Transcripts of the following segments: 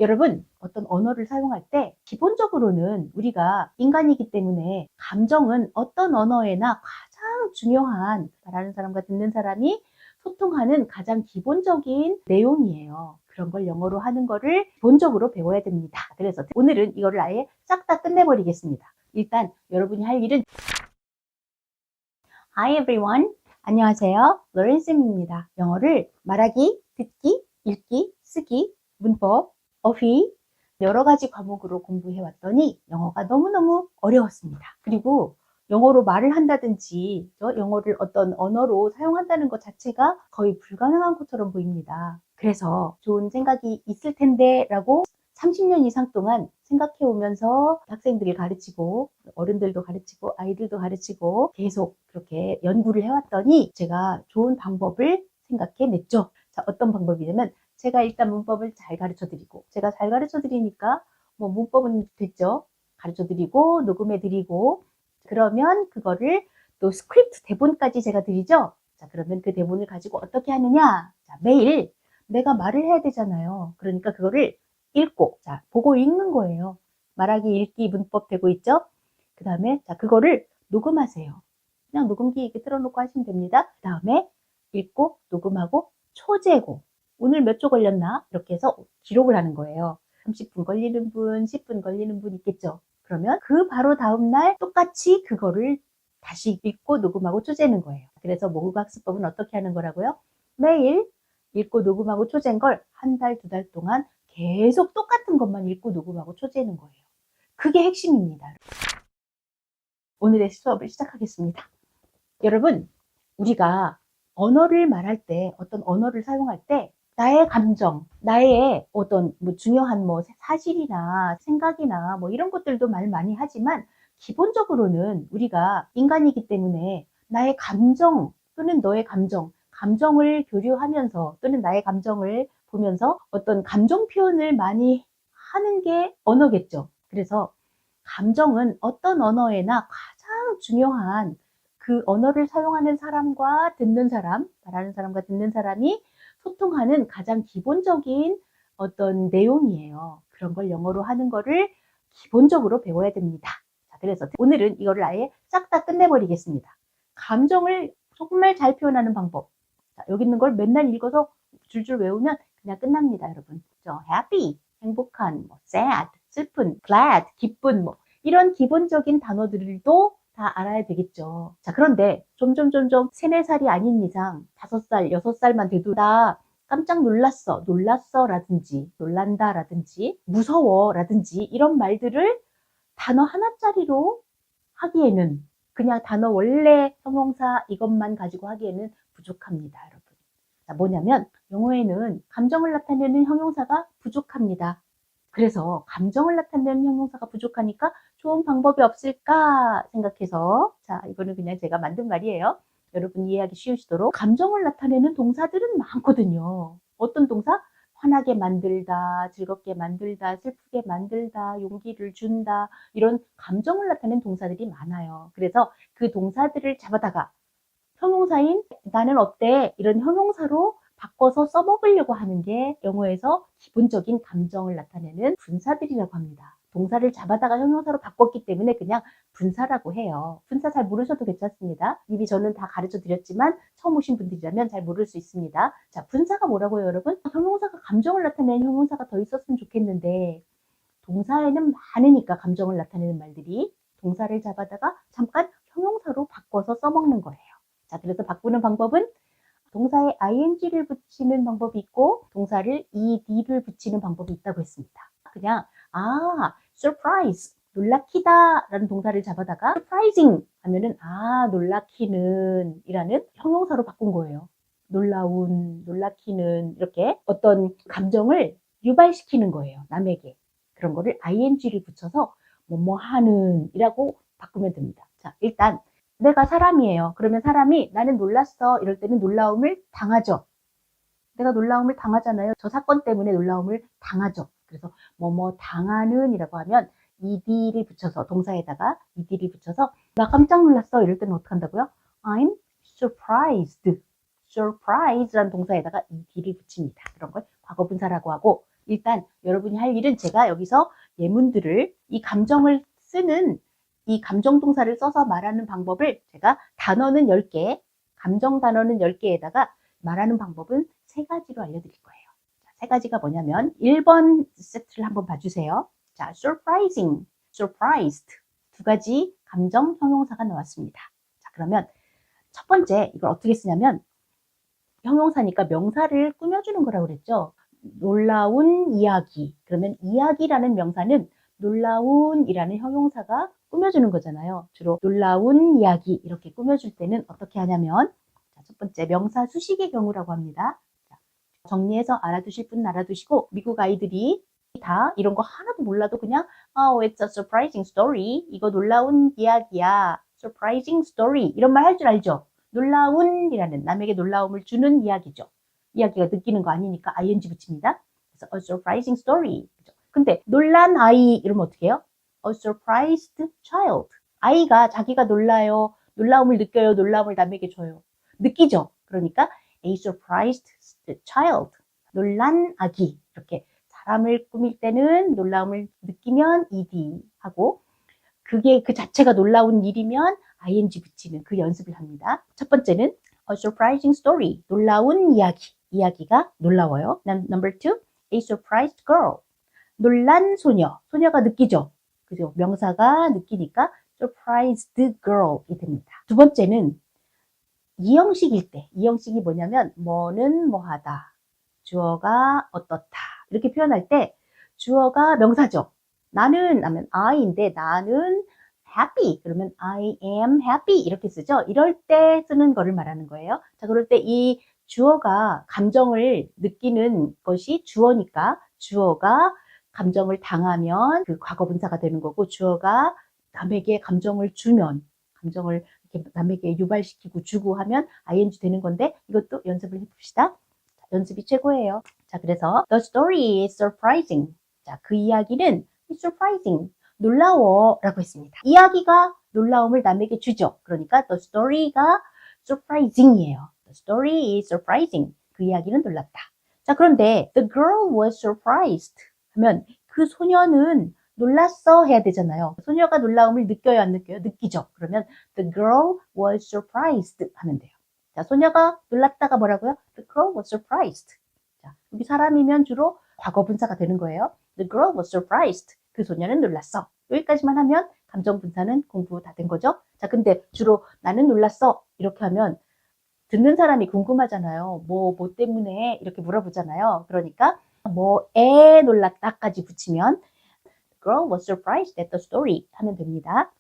여러분, 어떤 언어를 사용할 때 기본적으로는 우리가 인간이기 때문에 감정은 어떤 언어에나 가장 중요한 말하는 사람과 듣는 사람이 소통하는 가장 기본적인 내용이에요. 그런 걸 영어로 하는 거를 기본적으로 배워야 됩니다. 그래서 오늘은 이거를 아예 싹 다 끝내버리겠습니다. 일단 여러분이 할 일은 Hi everyone. 안녕하세요. 로렌쌤입니다. 영어를 말하기, 듣기, 읽기, 쓰기, 문법, 어휘 여러 가지 과목으로 공부해 왔더니 영어가 너무너무 어려웠습니다. 그리고 영어로 말을 한다든지 영어를 어떤 언어로 사용한다는 것 자체가 거의 불가능한 것처럼 보입니다. 그래서 좋은 생각이 있을 텐데 라고 30년 이상 동안 생각해 오면서 학생들을 가르치고 어른들도 가르치고 아이들도 가르치고 계속 그렇게 연구를 해왔더니 제가 좋은 방법을 생각해냈죠. 자, 어떤 방법이냐면 제가 일단 문법을 잘 가르쳐 드리고 제가 잘 가르쳐 드리니까 뭐 문법은 됐죠. 가르쳐 드리고 녹음해 드리고 그러면 그거를 또 스크립트 대본까지 제가 드리죠. 자, 그러면 그 대본을 가지고 어떻게 하느냐? 자, 매일 내가 말을 해야 되잖아요. 그러니까 그거를 읽고, 자, 보고 읽는 거예요. 말하기, 읽기, 문법 되고 있죠? 그 다음에, 자, 그거를 녹음하세요. 그냥 녹음기 이렇게 틀어놓고 하시면 됩니다. 그 다음에 읽고, 녹음하고, 초재고, 오늘 몇 초 걸렸나? 이렇게 해서 기록을 하는 거예요. 30분 걸리는 분, 10분 걸리는 분 있겠죠? 그러면 그 바로 다음날 똑같이 그거를 다시 읽고, 녹음하고, 초재는 거예요. 그래서 모국학습법은 어떻게 하는 거라고요? 매일 읽고, 녹음하고, 초재인 걸 한 달, 두 달 동안 계속 똑같은 것만 읽고 녹음하고 초재는 거예요. 그게 핵심입니다. 오늘의 수업을 시작하겠습니다. 여러분, 우리가 언어를 말할 때, 어떤 언어를 사용할 때 나의 감정, 나의 어떤 중요한 사실이나 생각이나 이런 것들도 말 많이 하지만 기본적으로는 우리가 인간이기 때문에 나의 감정 또는 너의 감정을 교류하면서 또는 나의 감정을 보면서 어떤 감정 표현을 많이 하는 게 언어겠죠. 그래서 감정은 어떤 언어에나 가장 중요한 그 언어를 사용하는 사람과 듣는 사람, 말하는 사람과 듣는 사람이 소통하는 가장 기본적인 어떤 내용이에요. 그런 걸 영어로 하는 거를 기본적으로 배워야 됩니다. 자, 그래서 오늘은 이거를 아예 싹 다 끝내버리겠습니다. 감정을 정말 잘 표현하는 방법. 자, 여기 있는 걸 맨날 읽어서 줄줄 외우면 그냥 끝납니다, 여러분. happy, 행복한, sad, 슬픈, glad, 기쁜, 이런 기본적인 단어들도 다 알아야 되겠죠. 자, 그런데 점점 3, 4살이 아닌 이상 5살, 6살만 돼도 다 깜짝 놀랐어 라든지 놀란다 라든지 무서워 라든지 이런 말들을 단어 하나짜리로 하기에는 그냥 단어 원래 형용사 이것만 가지고 하기에는 부족합니다, 여러분. 자, 뭐냐면 영어에는 감정을 나타내는 형용사가 부족합니다. 그래서 감정을 나타내는 형용사가 부족하니까 좋은 방법이 없을까 생각해서 자, 이거는 그냥 제가 만든 말이에요. 여러분 이해하기 쉬우시도록 감정을 나타내는 동사들은 많거든요. 어떤 동사? 화나게 만들다, 즐겁게 만들다, 슬프게 만들다, 용기를 준다 이런 감정을 나타내는 동사들이 많아요. 그래서 그 동사들을 잡아다가 형용사인 나는 어때? 이런 형용사로 바꿔서 써먹으려고 하는 게 영어에서 기본적인 감정을 나타내는 분사들이라고 합니다. 동사를 잡아다가 형용사로 바꿨기 때문에 그냥 분사라고 해요. 분사 잘 모르셔도 괜찮습니다. 이미 저는 다 가르쳐 드렸지만 처음 오신 분들이라면 잘 모를 수 있습니다. 자, 분사가 뭐라고요, 여러분? 형용사가 감정을 나타내는 형용사가 더 있었으면 좋겠는데 동사에는 많으니까 감정을 나타내는 말들이 동사를 잡아다가 잠깐 형용사로 바꿔서 써먹는 거예요. 자, 그래서 바꾸는 방법은 동사에 ing를 붙이는 방법이 있고 동사를 ed를 붙이는 방법이 있다고 했습니다. 그냥 surprise, 놀라키다 라는 동사를 잡아다가 surprising 하면은 놀라키는 이라는 형용사로 바꾼 거예요. 놀라운, 놀라키는 이렇게 어떤 감정을 유발시키는 거예요. 남에게. 그런 거를 ing를 붙여서 뭐하는 이라고 바꾸면 됩니다. 자, 일단 내가 사람이에요. 그러면 사람이 나는 놀랐어. 이럴 때는 놀라움을 당하죠. 내가 놀라움을 당하잖아요. 저 사건 때문에 놀라움을 당하죠. 그래서 당하는 이라고 하면 ed를 붙여서 동사에다가 ed를 붙여서 나 깜짝 놀랐어. 이럴 때는 어떻게 한다고요? I'm surprised. surprise라는 동사에다가 ed를 붙입니다. 그런 걸 과거분사라고 하고 일단 여러분이 할 일은 제가 여기서 예문들을 이 감정을 쓰는 이 감정 동사를 써서 말하는 방법을 제가 단어는 10개, 감정 단어는 10개에다가 말하는 방법은 3가지로 알려드릴 거예요. 자, 3가지가 뭐냐면 1번 세트를 한번 봐주세요. 자, surprising, surprised 2가지 감정 형용사가 나왔습니다. 자, 그러면 첫 번째 이걸 어떻게 쓰냐면 형용사니까 명사를 꾸며주는 거라고 그랬죠. 놀라운 이야기. 그러면 이야기라는 명사는 놀라운이라는 형용사가 꾸며주는 거잖아요. 주로 놀라운 이야기 이렇게 꾸며줄 때는 어떻게 하냐면 첫 번째 명사 수식의 경우라고 합니다. 정리해서 알아두실 분은 알아두시고 미국 아이들이 다 이런 거 하나도 몰라도 그냥 Oh, it's a surprising story. 이거 놀라운 이야기야. surprising story. 이런 말 할 줄 알죠? 놀라운이라는 남에게 놀라움을 주는 이야기죠. 이야기가 느끼는 거 아니니까 ing 붙입니다. 그래서 a surprising story. 그죠? 근데 놀란 아이 이러면 어떻게 해요? A surprised child. 아이가 자기가 놀라요. 놀라움을 느껴요. 놀라움을 남에게 줘요. 느끼죠? 그러니까 a surprised child. 놀란 아기. 이렇게 사람을 꾸밀 때는 놀라움을 느끼면 ed 하고 그게 그 자체가 놀라운 일이면 ing 붙이는 그 연습을 합니다. 첫 번째는 a surprising story. 놀라운 이야기. 이야기가 놀라워요. Number 2, a surprised girl. 놀란 소녀. 소녀가 느끼죠. 그죠? 명사가 느끼니까 surprised girl이 됩니다. 두 번째는 이형식일 때. 이형식이 뭐냐면 뭐는 뭐하다. 주어가 어떻다. 이렇게 표현할 때 주어가 명사죠. 나는 하면 I인데 나는 happy. 그러면 I am happy. 이렇게 쓰죠. 이럴 때 쓰는 거를 말하는 거예요. 자, 그럴 때 이 주어가 감정을 느끼는 것이 주어니까 주어가 감정을 당하면 그 과거분사가 되는 거고 주어가 남에게 감정을 주면 감정을 이렇게 남에게 유발시키고 주고 하면 ing 되는 건데 이것도 연습을 해봅시다. 자, 연습이 최고예요. 자, 그래서 the story is surprising. 자, 그 이야기는 surprising. 놀라워 라고 했습니다. 이야기가 놀라움을 남에게 주죠. 그러니까 the story가 surprising이에요. The story is surprising. 그 이야기는 놀랍다. 자, 그런데 the girl was surprised 하면 그 소녀는 놀랐어 해야 되잖아요. 소녀가 놀라움을 느껴요, 안 느껴요? 느끼죠. 그러면 the girl was surprised 하면 돼요. 자, 소녀가 놀랐다가 뭐라고요? The girl was surprised. 자, 여기 사람이면 주로 과거 분사가 되는 거예요. The girl was surprised. 그 소녀는 놀랐어. 여기까지만 하면 감정 분사는 공부 다 된 거죠. 자, 근데 주로 나는 놀랐어. 이렇게 하면 듣는 사람이 궁금하잖아요. 뭐 때문에 이렇게 물어보잖아요. 그러니까 뭐에 놀랐다까지 붙이면 girl was surprised at the story 하면 됩니다.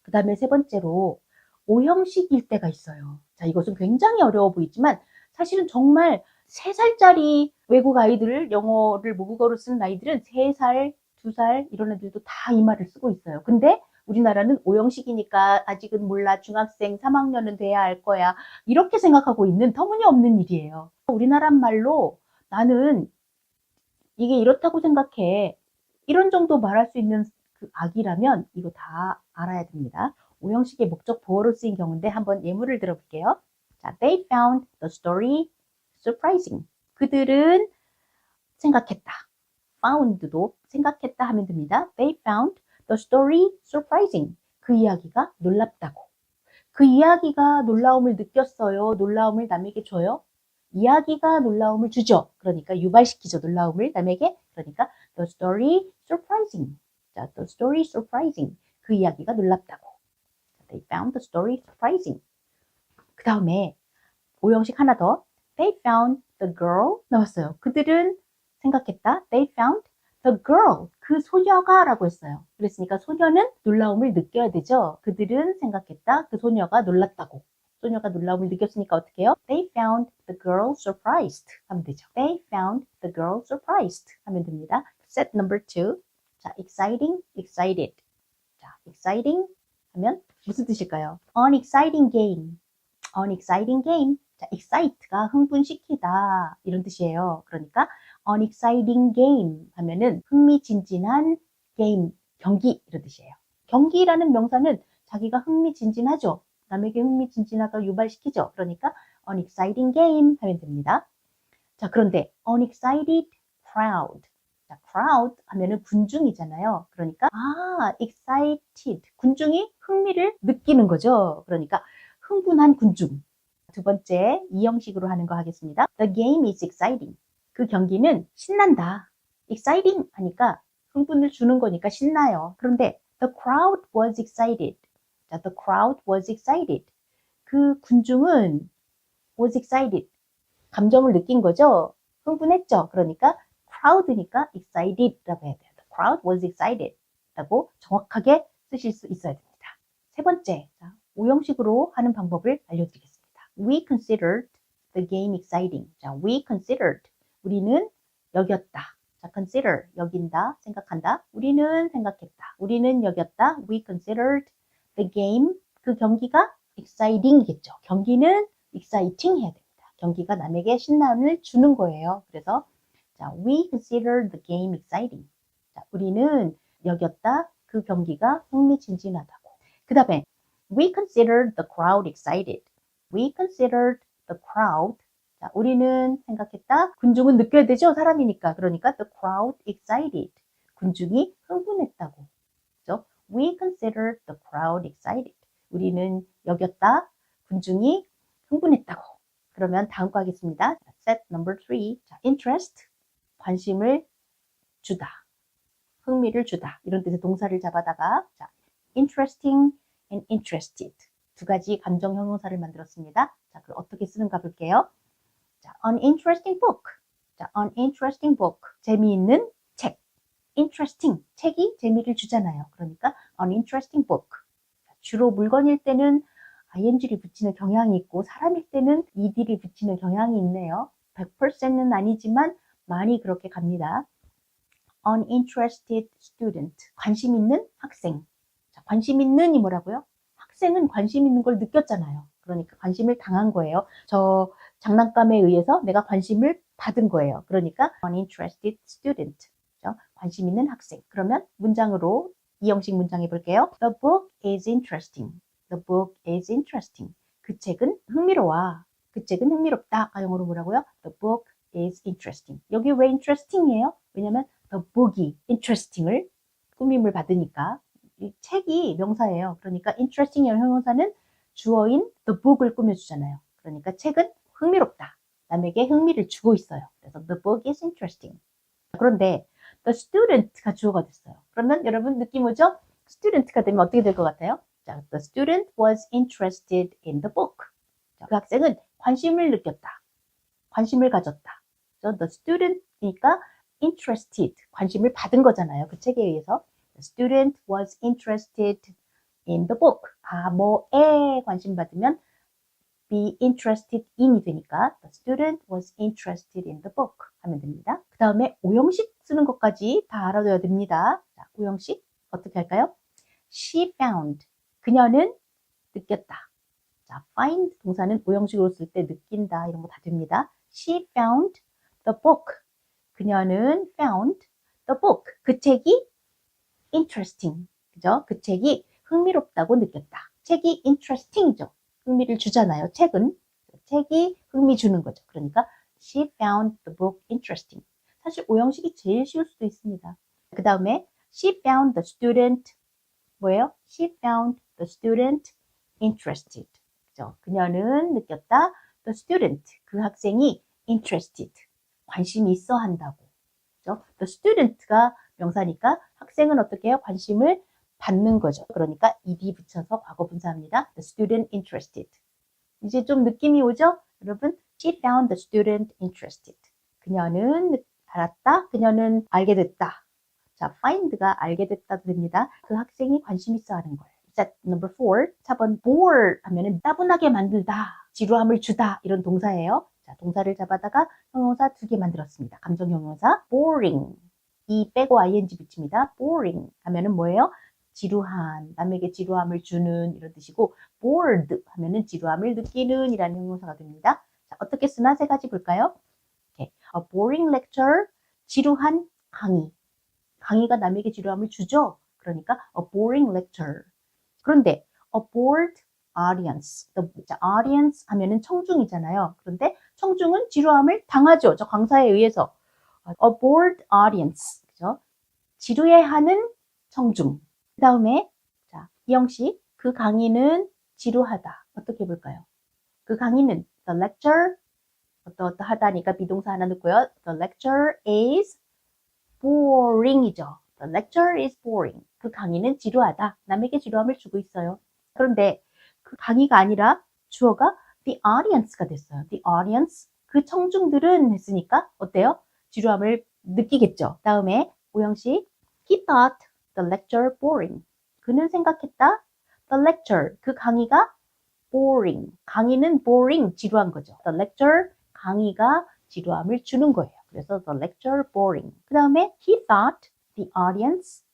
그 다음에 세 번째로 오형식일 때가 있어요. 자, 이것은 굉장히 어려워 보이지만 사실은 정말 3살짜리 외국 아이들을 영어를 모국어로 쓰는 아이들은 3살, 2살 이런 애들도 다 이 말을 쓰고 있어요. 근데 우리나라는 오형식이니까 아직은 몰라. 중학생 3학년은 돼야 알 거야. 이렇게 생각하고 있는 터무니없는 일이에요. 우리나라 말로 나는 이게 이렇다고 생각해. 이런 정도 말할 수 있는 그 악이라면 이거 다 알아야 됩니다. 오형식의 목적 보어로 쓰인 경우인데 한번 예문을 들어볼게요. 자, they found the story surprising. 그들은 생각했다. found도 생각했다 하면 됩니다. They found the story surprising. 그 이야기가 놀랍다고. 그 이야기가 놀라움을 느꼈어요. 놀라움을 남에게 줘요. 이야기가 놀라움을 주죠. 그러니까 유발시키죠. 놀라움을 남에게. 그러니까 the story surprising. 자, the story surprising. 그 이야기가 놀랍다고. They found the story surprising. 그 다음에 오형식 하나 더. They found the girl 나왔어요. 그들은 생각했다. They found the girl. 그 소녀가 라고 했어요. 그랬으니까 소녀는 놀라움을 느껴야 되죠. 그들은 생각했다. 그 소녀가 놀랐다고. 소녀가 놀라움을 느꼈으니까 어떻게 해요? They found the girl surprised 하면 되죠. They found the girl surprised 하면 됩니다. Set number 2. 자, exciting, excited. 자, exciting 하면 무슨 뜻일까요? An exciting game. An exciting game. 자, excite가 흥분시키다 이런 뜻이에요. 그러니까 an exciting game 하면은 흥미진진한 게임, 경기 이런 뜻이에요. 경기라는 명사는 자기가 흥미진진하죠. 남에게 흥미진진하다 유발시키죠. 그러니까 an exciting game 하면 됩니다. 자, 그런데 unexcited crowd. 자, crowd 하면은 군중이잖아요. 그러니까 excited. 군중이 흥미를 느끼는 거죠. 그러니까 흥분한 군중. 두 번째, 이 형식으로 하는 거 하겠습니다. The game is exciting. 그 경기는 신난다. exciting 하니까 흥분을 주는 거니까 신나요. 그런데 the crowd was excited. 자, the crowd was excited. 그 군중은 was excited. 감정을 느낀 거죠. 흥분했죠. 그러니까 crowd니까 excited라고 해야 돼요. The crowd was excited 라고 정확하게 쓰실 수 있어야 됩니다. 세 번째, 자, 오형식으로 하는 방법을 알려드리겠습니다. We considered the game exciting. 자, we considered. 우리는 여겼다. 자, consider. 여긴다. 생각한다. 우리는 생각했다. 우리는 여겼다. We considered the game. 그 경기가 exciting이겠죠. 경기는 exciting 해야 됩니다. 경기가 남에게 신남을 주는 거예요. 그래서 자, we considered the game exciting. 자, 우리는 여겼다. 그 경기가 흥미진진하다고. 그 다음에 we considered the crowd excited. We considered the crowd. 자, 우리는 생각했다. 군중은 느껴야 되죠. 사람이니까. 그러니까 the crowd excited. 군중이 흥분했다고. 그렇죠? We considered the crowd excited. 우리는 여겼다. 군중이 흥분했다고. 그러면 다음 거 하겠습니다. Set number 3. 자, interest. 관심을 주다. 흥미를 주다. 이런 뜻의 동사를 잡아다가 자, interesting and interested. 두 가지 감정 형용사를 만들었습니다. 자, 그럼 어떻게 쓰는가 볼게요. 자, an interesting book. 자, an interesting book. 재미있는 책. interesting. 책이 재미를 주잖아요. 그러니까 an interesting book. 주로 물건일 때는 ing를 붙이는 경향이 있고 사람일 때는 ed를 붙이는 경향이 있네요. 100%는 아니지만 많이 그렇게 갑니다. uninterested student. 관심 있는 학생. 자, 관심 있는이 뭐라고요? 학생은 관심 있는 걸 느꼈잖아요. 그러니까 관심을 당한 거예요. 저 장난감에 의해서 내가 관심을 받은 거예요. 그러니까 uninterested student. 그렇죠? 관심 있는 학생. 그러면 문장으로 이 형식 문장 해볼게요. The book is interesting. The book is interesting. 그 책은 흥미로워. 그 책은 흥미롭다. 영어로 뭐라고요? The book is interesting. 여기 왜 interesting이에요? 왜냐면 the book이 interesting을 꾸밈을 받으니까 이 책이 명사예요. 그러니까 interesting이라는 형용사는 주어인 the book을 꾸며주잖아요. 그러니까 책은 흥미롭다. 남에게 흥미를 주고 있어요. 그래서 the book is interesting. 그런데 the student가 주어가 됐어요. 그러면 여러분 느낌 오죠? student가 되면 어떻게 될 것 같아요? 자, the student was interested in the book. 자, 그 학생은 관심을 느꼈다. 관심을 가졌다. 그래서 the student이니까 interested, 관심을 받은 거잖아요. 그 책에 의해서. The student was interested in the book. 뭐에 관심 받으면 be interested in이 되니까 the student was interested in the book 하면 됩니다. 그 다음에 오형식 쓰는 것까지 다 알아둬야 됩니다. 자, 오형식 어떻게 할까요? She found. 그녀는 느꼈다. 자, find 동사는 오형식으로 쓸 때 느낀다 이런 거 다 됩니다. She found the book. 그녀는 found the book. 그 책이 interesting. 그죠? 그 책이 흥미롭다고 느꼈다. 책이 interesting이죠. 흥미를 주잖아요. 책이 흥미 주는 거죠. 그러니까 she found the book interesting. 사실 오형식이 제일 쉬울 수도 있습니다. 그 다음에 she found the student 뭐예요? She found the student interested. 그죠? 그녀는 느꼈다. The student 그 학생이 interested 관심이 있어 한다고. 그죠? The student가 명사니까 학생은 어떻게 해요? 관심을 받는 거죠. 그러니까 ed 붙여서 과거 분사합니다. The student interested. 이제 좀 느낌이 오죠? 여러분, she found the student interested. 그녀는 알았다. 그녀는 알게 됐다. 자, find가 알게 됐다도 됩니다. 그 학생이 관심 있어 하는 거예요. Set number 4. 4번 bore 하면은 따분하게 만들다, 지루함을 주다 이런 동사예요. 자, 동사를 잡아다가 형용사 2개 만들었습니다. 감정 형용사 boring. 이 빼고 ing 붙입니다. boring 하면은 뭐예요? 지루한, 남에게 지루함을 주는 이런 뜻이고 bored 하면은 지루함을 느끼는 이라는 형용사가 됩니다. 자, 어떻게 쓰나 세 가지 볼까요? Okay. A boring lecture, 지루한 강의. 강의가 남에게 지루함을 주죠. 그러니까 a boring lecture. 그런데 a bored audience. 자, audience 하면은 청중이잖아요. 그런데 청중은 지루함을 당하죠. 저 강사에 의해서. A bored audience. 그죠? 지루해하는 청중. 그 다음에, 자, 이영씨, 그 강의는 지루하다. 어떻게 볼까요? 그 강의는, the lecture, 어떠하다니까 비동사 하나 넣고요. The lecture is boring이죠. The lecture is boring. 그 강의는 지루하다. 남에게 지루함을 주고 있어요. 그런데 그 강의가 아니라 주어가 the audience가 됐어요. The audience. 그 청중들은 했으니까 어때요? 지루함을 느끼겠죠. 다음에 오영씨. He thought the lecture boring. 그는 생각했다. The lecture. 그 강의가 boring. 강의는 boring. 지루한 거죠. The lecture. 강의가 지루함을 주는 거예요. 그래서 the lecture boring. 그 다음에 he thought the audience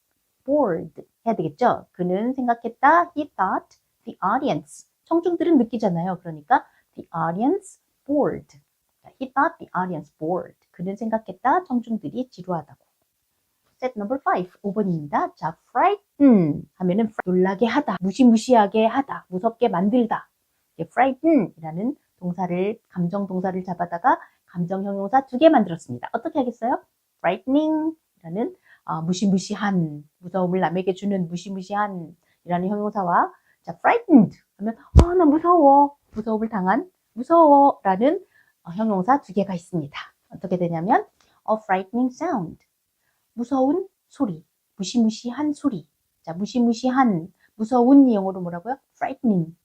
bored 해야 되겠죠? 그는 생각했다. He thought the audience. 청중들은 느끼잖아요. 그러니까 the audience bored. He thought the audience bored. 그는 생각했다. 청중들이 지루하다고. Set number 5. 5번입니다. 자, frighten 하면은 놀라게 하다, 무시무시하게 하다, 무섭게 만들다. frighten 이라는 동사를, 감정 동사를 잡아다가 감정 형용사 2개 만들었습니다. 어떻게 하겠어요? frightening 이라는 무시무시한, 무서움을 남에게 주는 무시무시한 이라는 형용사와 자, frightened 하면 나 무서워, 무서움을 당한 무서워 라는 형용사 2개가 있습니다. 어떻게 되냐면 a frightening sound 무서운 소리, 무시무시한 소리. 자, 무시무시한, 무서운 영어로 뭐라고요? frightening.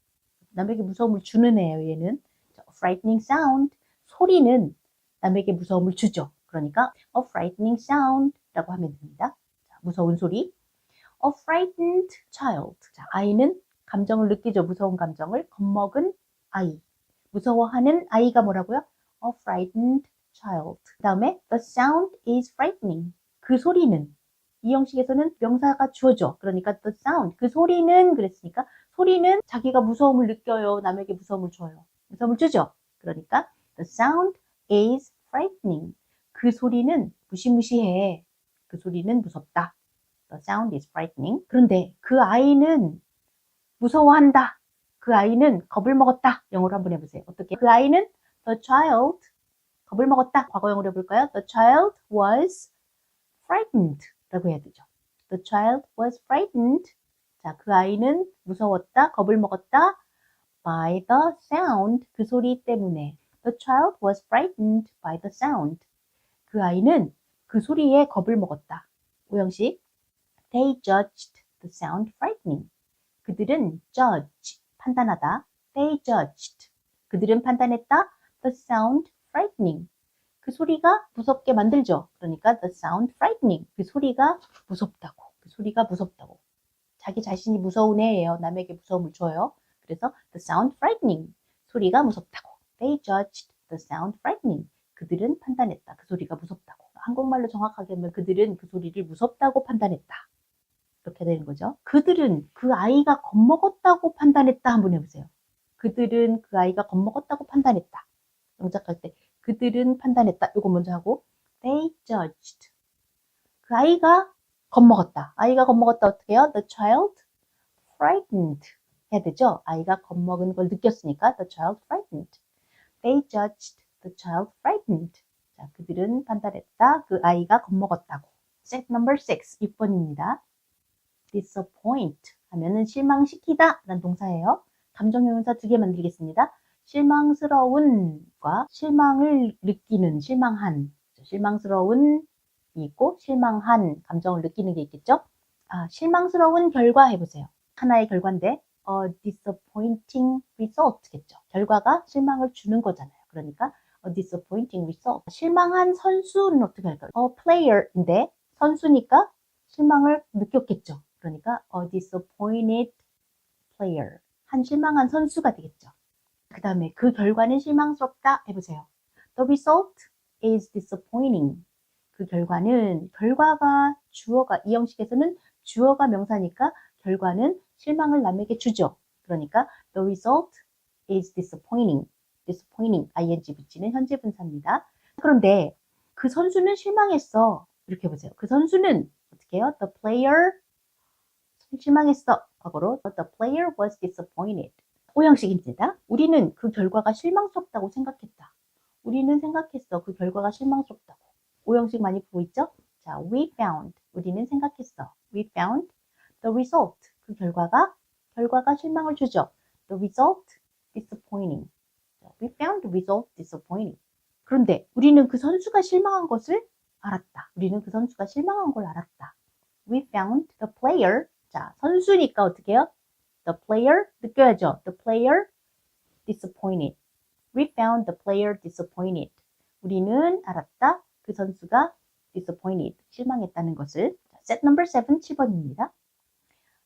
남에게 무서움을 주는 애예요, 얘는. 자, frightening sound. 소리는 남에게 무서움을 주죠. 그러니까 a frightening sound라고 하면 됩니다. 자, 무서운 소리. A frightened child. 자, 아이는 감정을 느끼죠. 무서운 감정을. 겁먹은 아이. 무서워하는 아이가 뭐라고요? A frightened child. 그 다음에 the sound is frightening. 그 소리는 이 형식에서는 명사가 주어져. 그러니까 the sound. 그 소리는 그랬으니까 소리는 자기가 무서움을 느껴요. 남에게 무서움을 줘요. 무서움을 주죠. 그러니까 the sound is frightening. 그 소리는 무시무시해. 그 소리는 무섭다. The sound is frightening. 그런데 그 아이는 무서워한다. 그 아이는 겁을 먹었다. 영어로 한번 해보세요. 어떻게? 그 아이는 the child 겁을 먹었다. 과거형으로 해볼까요? The child was frightened 라고 해야 되죠. The child was frightened. 자, 그 아이는 무서웠다, 겁을 먹었다. By the sound. 그 소리 때문에. The child was frightened by the sound. 그 아이는 그 소리에 겁을 먹었다. 오영식. They judged the sound frightening. 그들은 judge, 판단하다. They judged. 그들은 판단했다. The sound frightening. 그 소리가 무섭게 만들죠. 그러니까 the sound frightening. 그 소리가 무섭다고. 그 소리가 무섭다고. 자기 자신이 무서운 애예요. 남에게 무서움을 줘요. 그래서 the sound frightening. 소리가 무섭다고. They judged the sound frightening. 그들은 판단했다. 그 소리가 무섭다고. 한국말로 정확하게 하면 그들은 그 소리를 무섭다고 판단했다. 이렇게 되는 거죠. 그들은 그 아이가 겁먹었다고 판단했다. 한번 해보세요. 그들은 그 아이가 겁먹었다고 판단했다. 영작할 때 그들은 판단했다. 이거 먼저 하고 they judged. 그 아이가 겁먹었다. 아이가 겁먹었다 어떻게 해요? The child frightened 해야 되죠. 아이가 겁먹은 걸 느꼈으니까 the child frightened. They judged the child frightened. 자, 그들은 판단했다. 그 아이가 겁먹었다고. Set number 6. 6번입니다. disappoint 하면은 실망시키다 라는 동사예요. 감정형용사 2개 만들겠습니다. 실망스러운과 실망을 느끼는, 실망한. 실망스러운이 있고 실망한 감정을 느끼는 게 있겠죠. 실망스러운 결과 해보세요. 하나의 결과인데 a disappointing result겠죠. 결과가 실망을 주는 거잖아요. 그러니까 a disappointing result. 실망한 선수는 어떻게 할까요? player인데 선수니까 실망을 느꼈겠죠. 그러니까 a disappointed player. 한 실망한 선수가 되겠죠. 그 다음에 그 결과는 실망스럽다 해보세요. The result is disappointing. 그 결과는, 결과가 주어가, 이 형식에서는 주어가 명사니까 결과는 실망을 남에게 주죠. 그러니까 the result is disappointing. disappointing, ing 붙이는 현재 분사입니다. 그런데 그 선수는 실망했어. 이렇게 해보세요. 그 선수는 어떻게 해요? The player 실망했어. 과거로 the player was disappointed. 오형식입니다. 우리는 그 결과가 실망스럽다고 생각했다. 우리는 생각했어. 그 결과가 실망스럽다고. 오형식 많이 보고 있죠? 자, we found. 우리는 생각했어. We found the result. 그 결과가 실망을 주죠. The result disappointing. We found the result disappointing. 그런데 우리는 그 선수가 실망한 것을 알았다. 우리는 그 선수가 실망한 걸 알았다. We found the player. 자, 선수니까 어떻게 해요? The player 느껴야죠. The player disappointed. We found the player disappointed. 우리는 알았다. 그 선수가 disappointed. 실망했다는 것을. Set number 7, 7번입니다.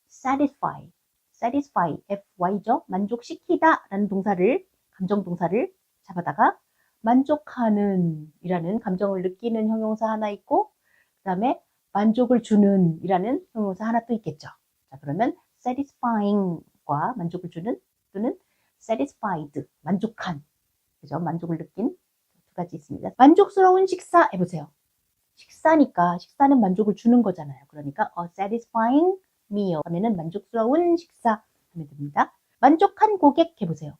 satisfy. satisfy. FY죠. 만족시키다 라는 동사를, 감정 동사를 잡아다가 만족하는 이라는 감정을 느끼는 형용사 하나 있고, 그 다음에 만족을 주는 이라는 형용사 하나 또 있겠죠. 자, 그러면 satisfying과 만족을 주는 또는 satisfied, 만족한, 그죠? 만족을 느낀 두 가지 있습니다. 만족스러운 식사 해보세요. 식사니까 식사는 만족을 주는 거잖아요. 그러니까 a satisfying meal 하면은 만족스러운 식사 하면 됩니다. 만족한 고객 해보세요.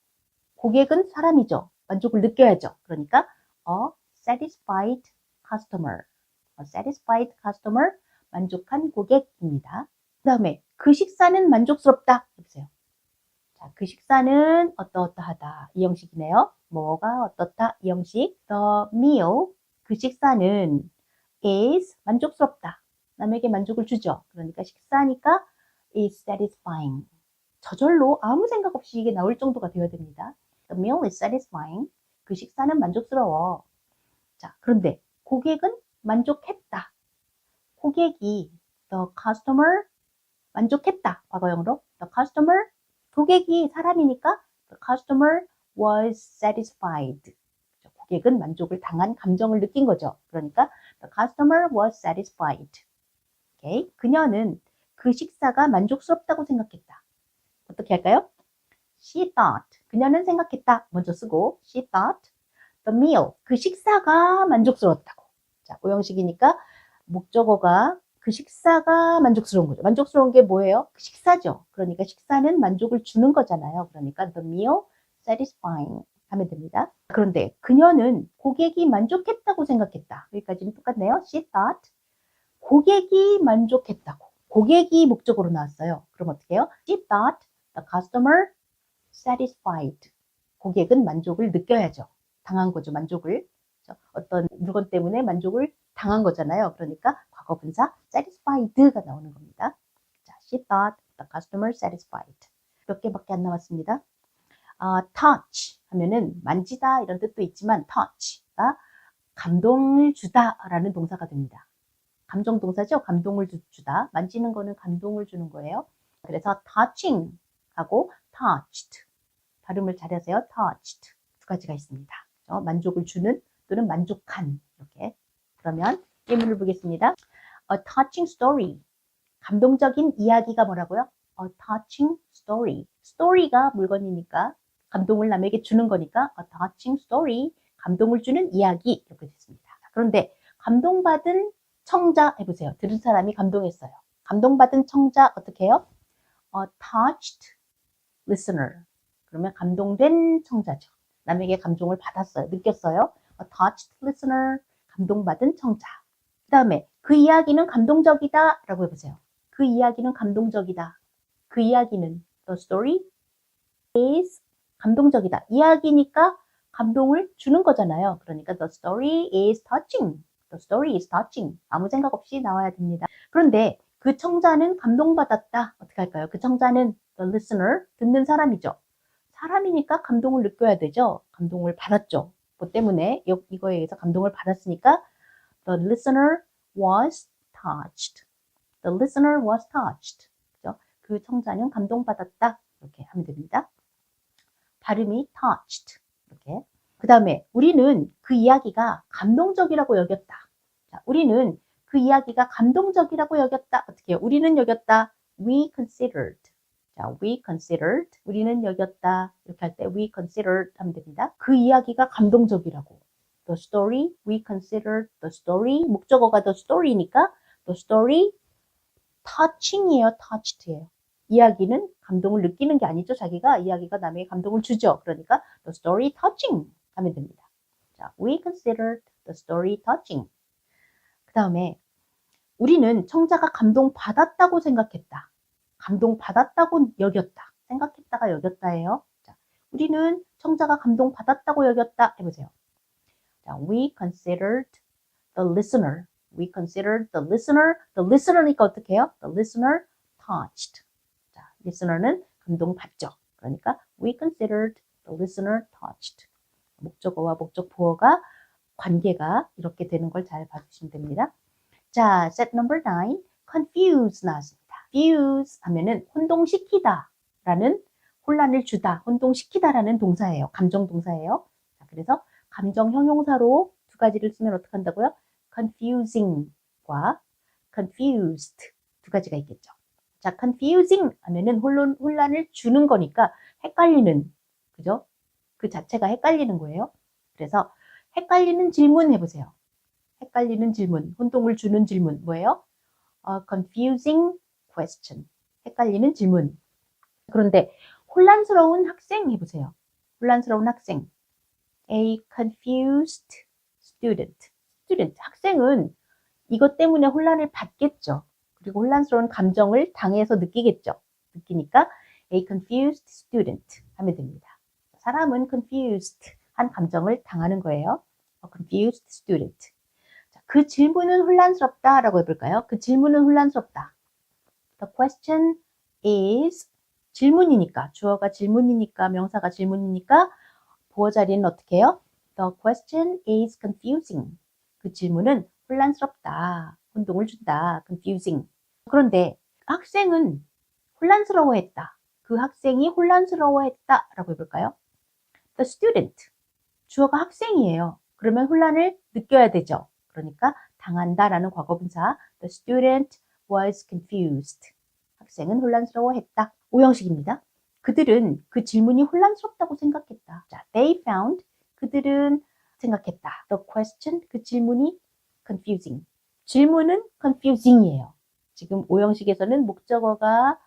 고객은 사람이죠. 만족을 느껴야죠. 그러니까 a satisfied customer. A satisfied customer, 만족한 고객입니다. 그 다음에 그 식사는 만족스럽다 해보세요. 자, 그 식사는 어떠어떠하다 이 형식이네요. 뭐가 어떻다 이 형식. The meal, 그 식사는 is 만족스럽다. 남에게 만족을 주죠. 그러니까 식사니까 is satisfying. 저절로 아무 생각 없이 이게 나올 정도가 되어야 됩니다. The meal is satisfying. 그 식사는 만족스러워. 자, 그런데 고객은 만족했다. 고객이 the customer 만족했다. 과거형으로 the customer, 고객이 사람이니까 the customer was satisfied. 고객은 만족을 당한 감정을 느낀 거죠. 그러니까 the customer was satisfied. 오케이. 그녀는 그 식사가 만족스럽다고 생각했다. 어떻게 할까요? She thought. 그녀는 생각했다. 먼저 쓰고 she thought the meal. 그 식사가 만족스러웠다고. 자, 오형식이니까 목적어가 그 식사가 만족스러운 거죠. 만족스러운 게 뭐예요? 그 식사죠. 그러니까 식사는 만족을 주는 거잖아요. 그러니까 the meal satisfying 하면 됩니다. 그런데 그녀는 고객이 만족했다고 생각했다. 여기까지는 똑같네요. She thought 고객이 만족했다고. 고객이 목적으로 나왔어요. 그럼 어떻게 해요? She thought the customer satisfied. 고객은 만족을 느껴야죠. 당한 거죠. 만족을. 어떤 물건 때문에 만족을 당한 거잖아요. 그러니까 과거분사 satisfied가 나오는 겁니다. 자, she thought the customer satisfied. 몇 개밖에 안 남았습니다. touch 하면은 만지다 이런 뜻도 있지만 touch가 감동을 주다라는 동사가 됩니다. 감정 동사죠. 감동을 주다. 만지는 거는 감동을 주는 거예요. 그래서 touching 하고 touched. 발음을 잘하세요. touched. 두 가지가 있습니다. 만족을 주는 또는 만족한 이렇게. 그러면 예문을 보겠습니다. A touching story. 감동적인 이야기가 뭐라고요? A touching story. story가 물건이니까 감동을 남에게 주는 거니까 a touching story. 감동을 주는 이야기 이렇게 됐습니다. 그런데 감동받은 청자 해보세요. 들은 사람이 감동했어요. 감동받은 청자 어떻게 해요? A touched listener. 그러면 감동된 청자죠. 남에게 감동을 받았어요. 느꼈어요. A touched listener. 감동받은 청자. 그 다음에 그 이야기는 감동적이다 라고 해보세요. 그 이야기는 감동적이다. 그 이야기는 the story is 감동적이다. 이야기니까 감동을 주는 거잖아요. 그러니까 the story is touching. The story is touching. 아무 생각 없이 나와야 됩니다. 그런데 그 청자는 감동받았다. 어떻게 할까요? 그 청자는 the listener, 듣는 사람이죠. 사람이니까 감동을 느껴야 되죠. 감동을 받았죠. 그 때문에 이거에 의해서 감동을 받았으니까 the listener was touched. The listener was touched. 그죠? 그 청자는 감동받았다. 이렇게 하면 됩니다. 발음이 touched. 이렇게. 그 다음에 우리는 그 이야기가 감동적이라고 여겼다. 자, 우리는 그 이야기가 감동적이라고 여겼다. 어떻게 해요? 우리는 여겼다. We considered. 자, we considered. 우리는 여겼다. 이렇게 할 때 we considered 하면 됩니다. 그 이야기가 감동적이라고. The story, we considered the story. 목적어가 the story니까 the story touching이에요. touched예요. 이야기는 감동을 느끼는 게 아니죠. 자기가 이야기가 남에게 감동을 주죠. 그러니까 the story touching 하면 됩니다. 자, we considered the story touching. 그 다음에 우리는 청자가 감동받았다고 생각했다. 감동받았다고 여겼다. 생각했다가 여겼다예요. 자, 우리는 청자가 감동받았다고 여겼다. 해보세요. 자, we considered the listener. We considered the listener. The listener니까 어떻게 해요? The listener touched. 자, listener는 감동받죠. 그러니까 we considered the listener touched. 목적어와 목적보어가 관계가 이렇게 되는 걸 잘 봐주시면 됩니다. 자, set number 9. confuse 나왔습니다. confuse 하면은 혼동시키다 라는 혼란을 주다, 혼동시키다라는 동사예요. 감정 동사예요. 자, 그래서 감정 형용사로 두 가지를 쓰면 어떻게 한다고요? confusing과 confused 두 가지가 있겠죠. 자, confusing 하면은 혼란을 주는 거니까 헷갈리는, 그죠? 그 자체가 헷갈리는 거예요. 그래서 헷갈리는 질문 해보세요. 헷갈리는 질문, 혼동을 주는 질문 뭐예요? confusing question. 헷갈리는 질문. 그런데 혼란스러운 학생 해보세요. 혼란스러운 학생. A confused student. student. 학생은 이것 때문에 혼란을 받겠죠. 그리고 혼란스러운 감정을 당해서 느끼겠죠. 느끼니까 a confused student 하면 됩니다. 사람은 confused 한 감정을 당하는 거예요. A confused student. 자, 그 질문은 혼란스럽다라고 해볼까요? 그 질문은 혼란스럽다. The question is 질문이니까, 주어가 질문이니까, 명사가 질문이니까 보어 자리는 어떻게 해요? The question is confusing. 그 질문은 혼란스럽다. 혼동을 준다. confusing. 그런데 학생은 혼란스러워했다. 그 학생이 혼란스러워했다 라고 해볼까요? The student. 주어가 학생이에요. 그러면 혼란을 느껴야 되죠. 그러니까 당한다 라는 과거분사. The student was confused. 학생은 혼란스러워했다. 오형식입니다. 그들은 그 질문이 혼란스럽다고 생각했다. 자, they found. 그들은 생각했다. The question. 그 질문이 confusing. 질문은 confusing이에요. 지금 오형식에서는 목적어가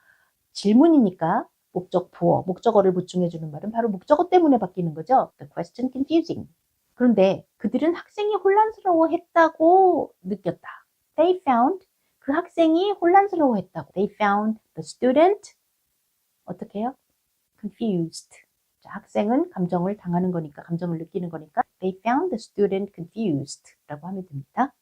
질문이니까 목적 보어, 목적어를 보충해주는 말은 바로 목적어 때문에 바뀌는 거죠. The question confusing. 그런데 그들은 학생이 혼란스러워했다고 느꼈다. They found. 그 학생이 혼란스러워했다고. They found the student 어떻게 해요? confused. 자, 학생은 감정을 당하는 거니까, 감정을 느끼는 거니까 they found the student confused 라고 하면 됩니다.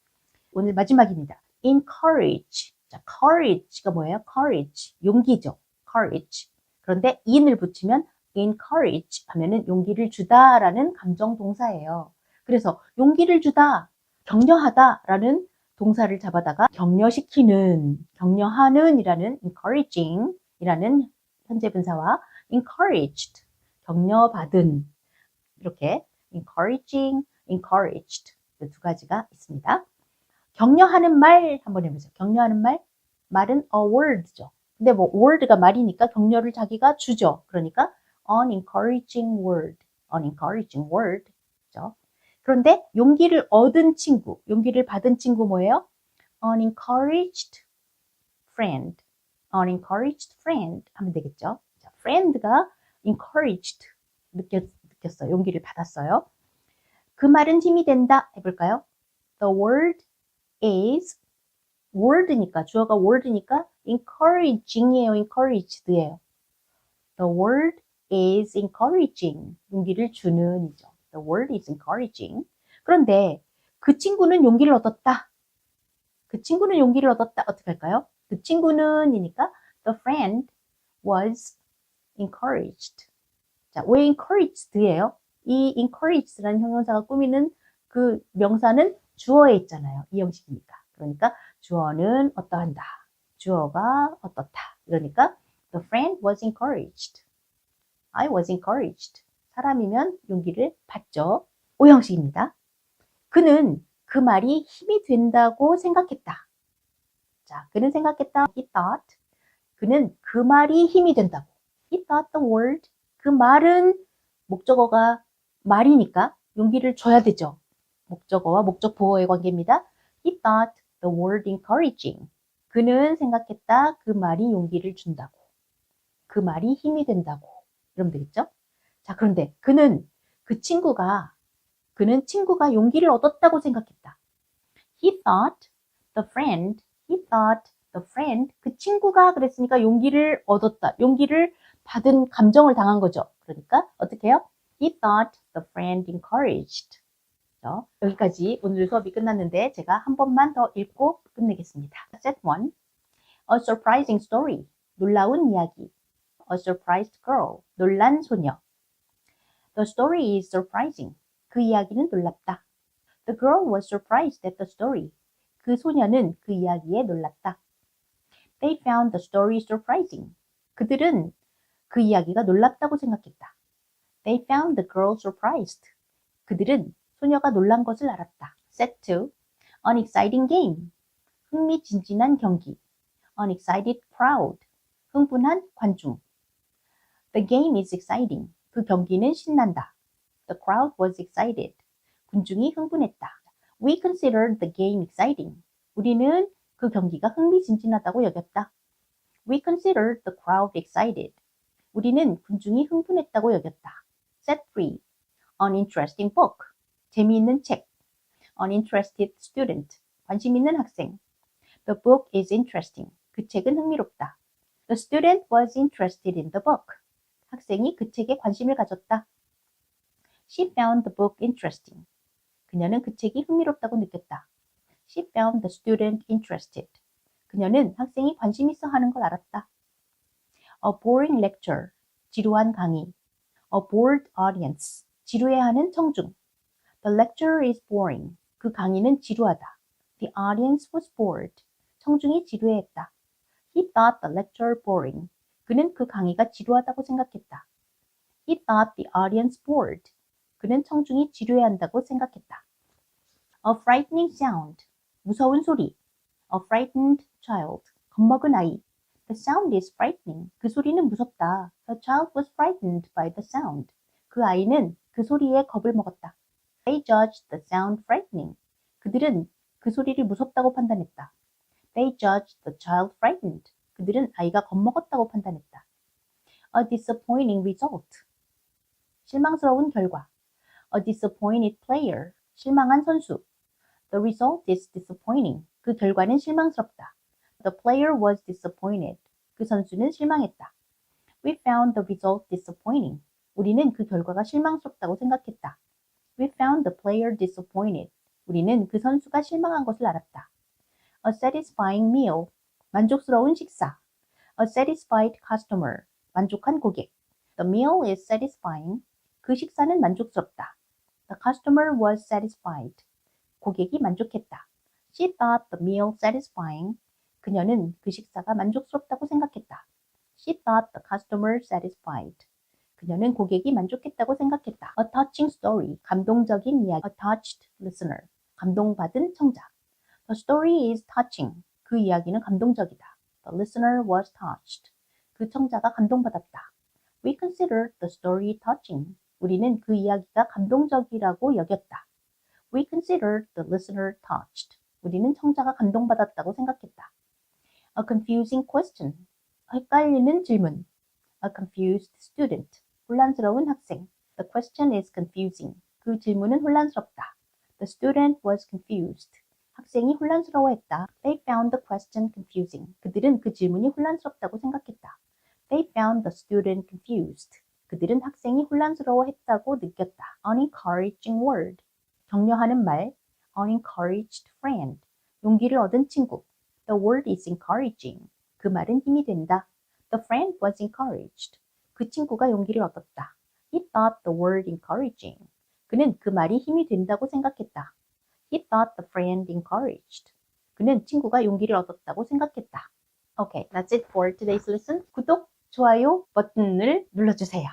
오늘 마지막입니다. encourage. 자, courage가 뭐예요? courage. 용기죠. courage. 그런데 in을 붙이면 encourage 하면은 용기를 주다라는 감정 동사예요. 그래서 용기를 주다, 격려하다라는 동사를 잡아다가 격려시키는, 격려하는 이라는 encouraging 이라는 현재 분사와 encouraged, 격려받은 이렇게 encouraging, encouraged 그 두 가지가 있습니다. 격려하는 말 한번 해보세요. 격려하는 말, 말은 a word죠. 근데 뭐 word가 말이니까 격려를 자기가 주죠. 그러니까 an encouraging word, an encouraging word죠. 그런데 용기를 얻은 친구, 용기를 받은 친구 뭐예요? an encouraged friend, an encouraged friend 하면 되겠죠. 자, friend가 encouraged 느꼈어요. 용기를 받았어요. 그 말은 힘이 된다 해볼까요? The word is word니까 주어가 word니까 encouraging이에요. encouraged예요. The word is encouraging. 용기를 주는 이죠. The word is encouraging. 그런데 그 친구는 용기를 얻었다. 그 친구는 용기를 얻었다. 어떻게 할까요? 그 친구는 이니까 the friend was encouraged. 자, 왜 encouraged예요? 이 encouraged라는 형용사가 꾸미는 그 명사는 주어에 있잖아요. 이 형식이니까. 그러니까 주어는 어떠한다. 주어가 어떻다. 그러니까 the friend was encouraged. I was encouraged. 사람이면 용기를 받죠. 오형식입니다. 그는 그 말이 힘이 된다고 생각했다. 자, 그는 생각했다. He thought. 그는 그 말이 힘이 된다고. He thought the word. 그 말은 목적어가 말이니까 용기를 줘야 되죠. 목적어와 목적 보어의 관계입니다. He thought the word encouraging. 그는 생각했다. 그 말이 용기를 준다고. 그 말이 힘이 된다고. 이러면 되겠죠? 자, 그런데 그는 친구가 용기를 얻었다고 생각했다. He thought the friend, he thought the friend, 그 친구가 그랬으니까 용기를 얻었다. 용기를 받은 감정을 당한 거죠. 그러니까 어떻게 해요? He thought the friend encouraged. 여기까지 오늘 수업이 끝났는데 제가 한 번만 더 읽고 끝내겠습니다. Set 1. A surprising story. 놀라운 이야기. A surprised girl. 놀란 소녀. The story is surprising. 그 이야기는 놀랍다. The girl was surprised at the story. 그 소녀는 그 이야기에 놀랐다. They found the story surprising. 그들은 그 이야기가 놀랍다고 생각했다. They found the girl surprised. 그들은 소녀가 놀란 것을 알았다. Set 2. An exciting game. 흥미진진한 경기. An excited crowd. 흥분한 관중. The game is exciting. 그 경기는 신난다. The crowd was excited. 군중이 흥분했다. We considered the game exciting. 우리는 그 경기가 흥미진진하다고 여겼다. We considered the crowd excited. 우리는 군중이 흥분했다고 여겼다. Set 3. An interesting book. 재미있는 책. An interested student. 관심 있는 학생. The book is interesting. 그 책은 흥미롭다. The student was interested in the book. 학생이 그 책에 관심을 가졌다. She found the book interesting. 그녀는 그 책이 흥미롭다고 느꼈다. She found the student interested. 그녀는 학생이 관심 있어 하는 걸 알았다. A boring lecture. 지루한 강의. A bored audience. 지루해하는 청중. The lecture is boring. 그 강의는 지루하다. The audience was bored. 청중이 지루해했다. He thought the lecture boring. 그는 그 강의가 지루하다고 생각했다. He thought the audience bored. 그는 청중이 지루해한다고 생각했다. A frightening sound. 무서운 소리. A frightened child. 겁먹은 아이. The sound is frightening. 그 소리는 무섭다. The child was frightened by the sound. 그 아이는 그 소리에 겁을 먹었다. They judged the sound frightening. 그들은 그 소리를 무섭다고 판단했다. They judged the child frightened. 그들은 아이가 겁먹었다고 판단했다. A disappointing result. 실망스러운 결과. A disappointed player. 실망한 선수. The result is disappointing. 그 결과는 실망스럽다. The player was disappointed. 그 선수는 실망했다. We found the result disappointing. 우리는 그 결과가 실망스럽다고 생각했다. We found the player disappointed. 우리는 그 선수가 실망한 것을 알았다. A satisfying meal. 만족스러운 식사. A satisfied customer. 만족한 고객. The meal is satisfying. 그 식사는 만족스럽다. The customer was satisfied. 고객이 만족했다. She thought the meal satisfying. 그녀는 그 식사가 만족스럽다고 생각했다. She thought the customer satisfied. 그녀는 고객이 만족했다고 생각했다. A touching story. 감동적인 이야기. A touched listener. 감동받은 청자. The story is touching. 그 이야기는 감동적이다. The listener was touched. 그 청자가 감동받았다. We considered the story touching. 우리는 그 이야기가 감동적이라고 여겼다. We considered the listener touched. 우리는 청자가 감동받았다고 생각했다. A confusing question. 헷갈리는 질문. A confused student. 혼란스러운 학생. The question is confusing. 그 질문은 혼란스럽다. The student was confused. 학생이 혼란스러워했다. They found the question confusing. 그들은 그 질문이 혼란스럽다고 생각했다. They found the student confused. 그들은 학생이 혼란스러워했다고 느꼈다. An encouraging word. 격려하는 말. An encouraged friend. 용기를 얻은 친구. The word is encouraging. 그 말은 힘이 된다. The friend was encouraged. 그 친구가 용기를 얻었다. He thought the word encouraging. 그는 그 말이 힘이 된다고 생각했다. He thought the friend encouraged. 그는 친구가 용기를 얻었다고 생각했다. Okay, that's it for today's lesson. 구독, 좋아요 버튼을 눌러주세요.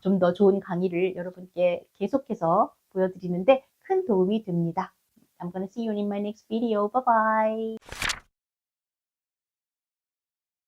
좀 더 좋은 강의를 여러분께 계속해서 보여드리는데 큰 도움이 됩니다. I'm gonna see you in my next video. Bye bye.